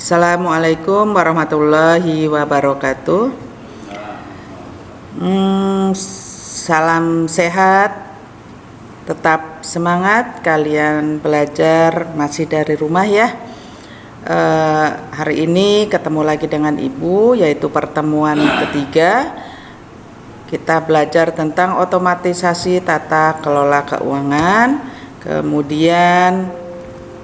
Assalamualaikum warahmatullahi wabarakatuh. Salam sehat, tetap semangat kalian belajar masih dari rumah ya. Hari ini ketemu lagi dengan Ibu, yaitu pertemuan ketiga. Kita belajar tentang otomatisasi tata kelola keuangan. Kemudian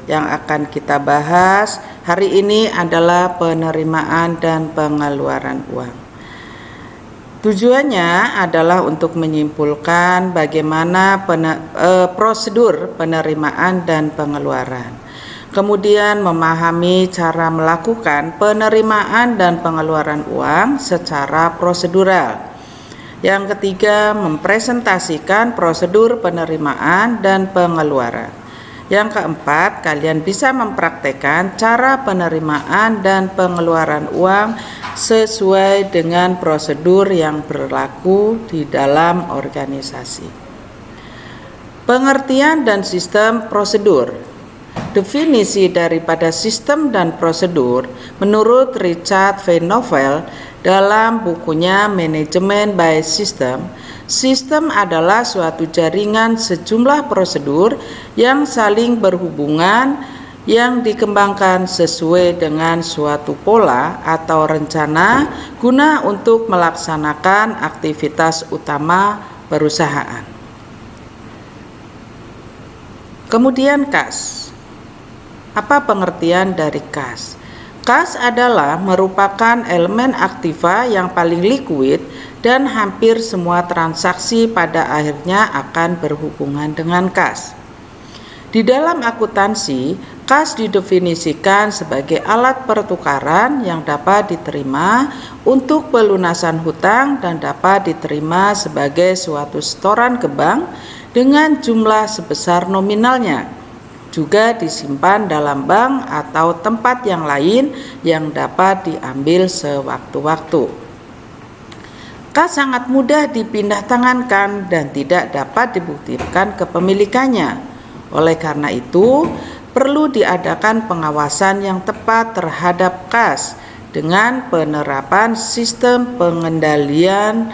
yang akan kita bahas hari ini adalah penerimaan dan pengeluaran uang. Tujuannya adalah untuk menyimpulkan bagaimana prosedur penerimaan dan pengeluaran. Kemudian memahami cara melakukan penerimaan dan pengeluaran uang secara prosedural. Yang ketiga, mempresentasikan prosedur penerimaan dan pengeluaran. Yang keempat, kalian bisa mempraktekkan cara penerimaan dan pengeluaran uang sesuai dengan prosedur yang berlaku di dalam organisasi. Pengertian dan sistem prosedur. Definisi daripada sistem dan prosedur menurut Richard V. Novel dalam bukunya Manajemen by System. Sistem adalah suatu jaringan sejumlah prosedur yang saling berhubungan yang dikembangkan sesuai dengan suatu pola atau rencana guna untuk melaksanakan aktivitas utama perusahaan. Kemudian kas. Apa pengertian dari kas? Kas adalah merupakan elemen aktiva yang paling liquid dan hampir semua transaksi pada akhirnya akan berhubungan dengan kas. Di dalam akuntansi, kas didefinisikan sebagai alat pertukaran yang dapat diterima untuk pelunasan hutang dan dapat diterima sebagai suatu setoran ke bank dengan jumlah sebesar nominalnya. Juga disimpan dalam bank atau tempat yang lain yang dapat diambil sewaktu-waktu. Kas sangat mudah dipindah tangankan dan tidak dapat dibuktikan kepemilikannya. Oleh karena itu, perlu diadakan pengawasan yang tepat terhadap kas dengan penerapan sistem pengendalian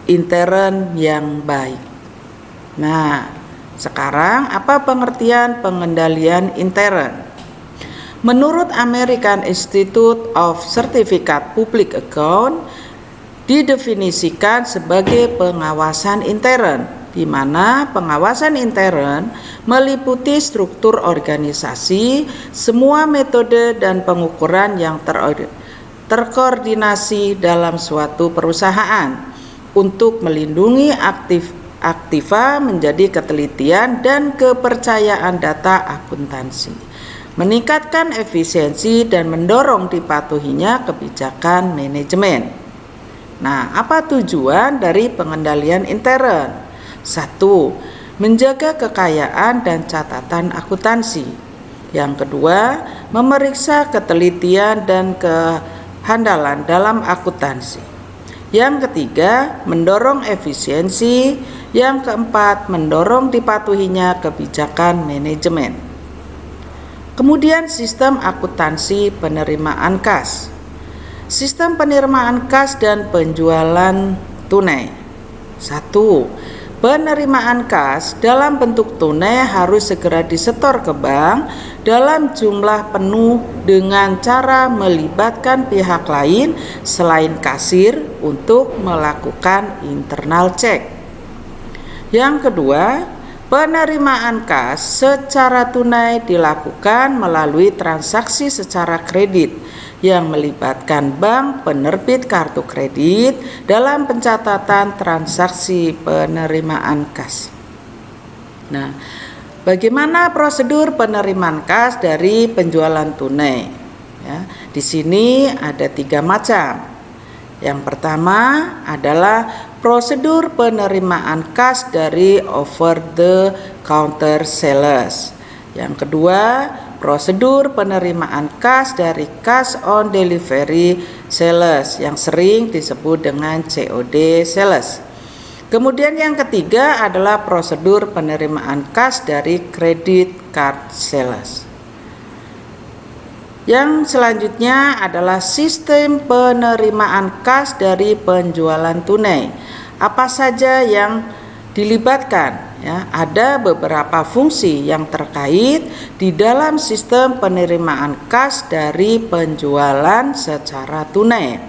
intern yang baik. Nah, sekarang apa pengertian pengendalian intern? Menurut American Institute of Certificate Public Account, didefinisikan sebagai pengawasan intern, di mana pengawasan intern meliputi struktur organisasi, semua metode dan pengukuran yang terkoordinasi dalam suatu perusahaan untuk melindungi aktiva menjadi ketelitian dan kepercayaan data akuntansi, meningkatkan efisiensi dan mendorong dipatuhinya kebijakan manajemen. Nah, apa tujuan dari pengendalian intern? 1. Menjaga kekayaan dan catatan akuntansi. Yang kedua, memeriksa ketelitian dan kehandalan dalam akuntansi. Yang ketiga, mendorong efisiensi. Yang keempat, mendorong dipatuhinya kebijakan manajemen. Kemudian sistem akuntansi penerimaan kas. Sistem penerimaan kas dan penjualan tunai. 1. Penerimaan kas dalam bentuk tunai harus segera disetor ke bank dalam jumlah penuh dengan cara melibatkan pihak lain selain kasir untuk melakukan internal check. Yang kedua, penerimaan kas secara tunai dilakukan melalui transaksi secara kredit yang melibatkan bank penerbit kartu kredit dalam pencatatan transaksi penerimaan kas. Nah, bagaimana prosedur penerimaan kas dari penjualan tunai? Ya, di sini ada 3 macam. Yang pertama adalah prosedur penerimaan kas dari over the counter sales. Yang kedua, prosedur penerimaan kas dari cash on delivery sales yang sering disebut dengan COD sales. Kemudian yang ketiga adalah prosedur penerimaan kas dari credit card sales. Yang selanjutnya adalah sistem penerimaan kas dari penjualan tunai. Apa saja yang dilibatkan? Ya, ada beberapa fungsi yang terkait di dalam sistem penerimaan kas dari penjualan secara tunai.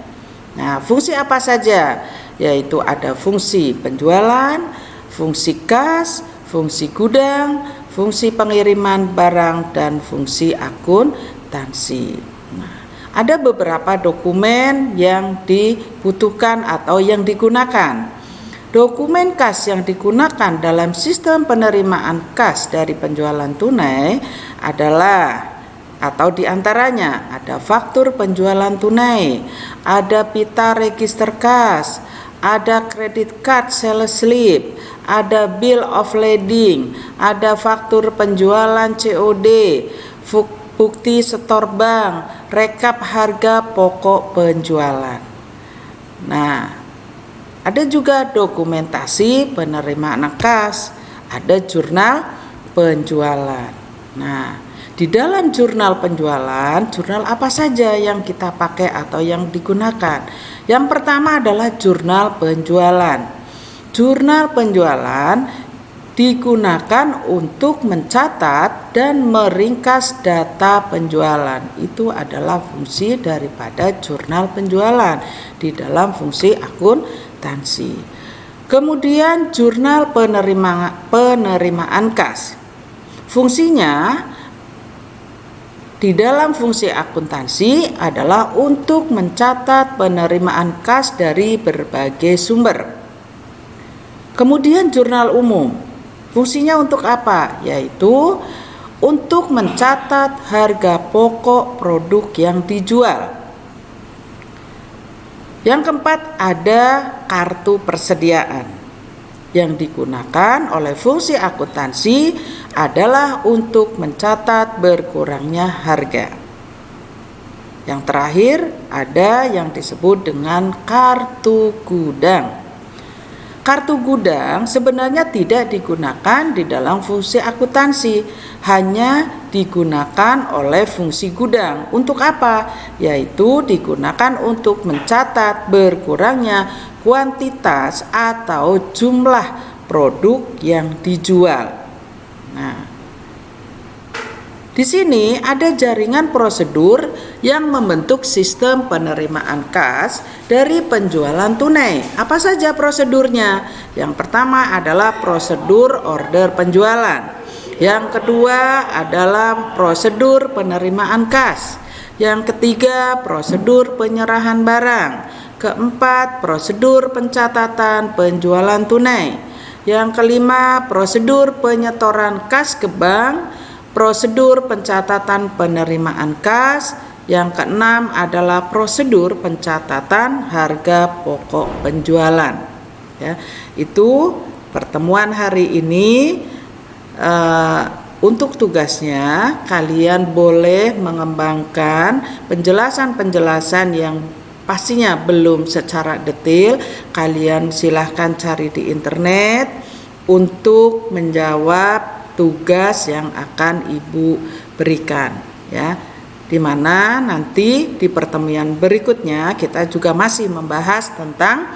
Nah, fungsi apa saja? Yaitu ada fungsi penjualan, fungsi kas, fungsi gudang, fungsi pengiriman barang, dan fungsi akuntansi. Nah, ada beberapa dokumen yang dibutuhkan atau yang digunakan. Dokumen kas yang digunakan dalam sistem penerimaan kas dari penjualan tunai adalah atau diantaranya ada faktur penjualan tunai, ada pita register kas, ada credit card sales slip, ada bill of lading, ada faktur penjualan COD, bukti setor bank, rekap harga pokok penjualan. Nah, ada juga dokumentasi penerimaan kas, ada jurnal penjualan. Nah, di dalam jurnal penjualan, jurnal apa saja yang kita pakai atau yang digunakan? Yang pertama adalah jurnal penjualan. Jurnal penjualan digunakan untuk mencatat dan meringkas data penjualan. Itu adalah fungsi daripada jurnal penjualan di dalam fungsi akuntansi. Kemudian jurnal penerimaan kas. Fungsinya di dalam fungsi akuntansi adalah untuk mencatat penerimaan kas dari berbagai sumber. Kemudian jurnal umum. Fungsinya untuk apa? Yaitu untuk mencatat harga pokok produk yang dijual. Yang keempat, ada kartu persediaan. Yang digunakan oleh fungsi akuntansi adalah untuk mencatat berkurangnya harga. Yang terakhir, ada yang disebut dengan kartu gudang. Kartu gudang sebenarnya tidak digunakan di dalam fungsi akuntansi, hanya digunakan oleh fungsi gudang. Untuk apa? Yaitu digunakan untuk mencatat berkurangnya kuantitas atau jumlah produk yang dijual. Nah, di sini ada jaringan prosedur yang membentuk sistem penerimaan kas dari penjualan tunai. Apa saja prosedurnya? Yang pertama adalah prosedur order penjualan. Yang kedua adalah prosedur penerimaan kas. Yang ketiga, prosedur penyerahan barang. Keempat, prosedur pencatatan penjualan tunai. Yang kelima, prosedur penyetoran kas ke bank. Prosedur pencatatan penerimaan kas. Yang keenam adalah prosedur pencatatan harga pokok penjualan. Ya, itu pertemuan hari ini. Untuk tugasnya kalian boleh mengembangkan penjelasan-penjelasan yang pastinya belum secara detail. Kalian silahkan cari di internet untuk menjawab tugas yang akan Ibu berikan, ya. Dimana nanti di pertemuan berikutnya kita juga masih membahas tentang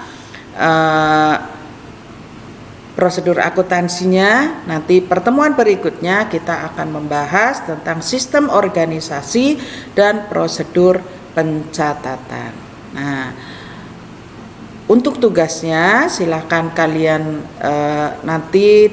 prosedur akuntansinya. Nanti pertemuan berikutnya kita akan membahas tentang sistem organisasi dan prosedur pencatatan. Nah, untuk tugasnya silahkan kalian nanti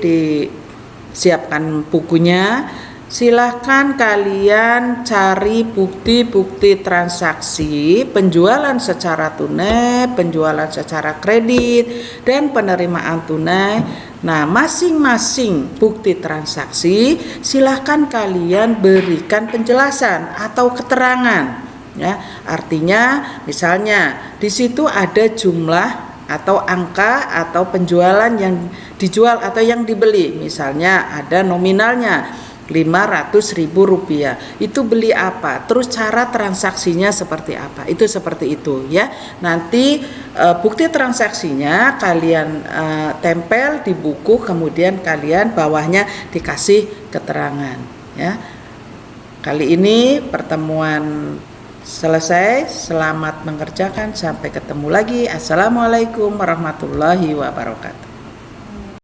siapkan bukunya. Silahkan kalian cari bukti-bukti transaksi penjualan secara tunai, penjualan secara kredit, dan penerimaan tunai. Nah, masing-masing bukti transaksi silahkan kalian berikan penjelasan atau keterangan. Ya, artinya misalnya di situ ada jumlah atau angka atau penjualan yang dijual atau yang dibeli. Misalnya ada nominalnya Rp500.000. Itu beli apa? Terus cara transaksinya seperti apa? Itu seperti itu, ya. Nanti bukti transaksinya kalian tempel di buku, kemudian kalian bawahnya dikasih keterangan, ya. Kali ini pertemuan selesai. Selamat mengerjakan. Sampai ketemu lagi. Assalamualaikum warahmatullahi wabarakatuh.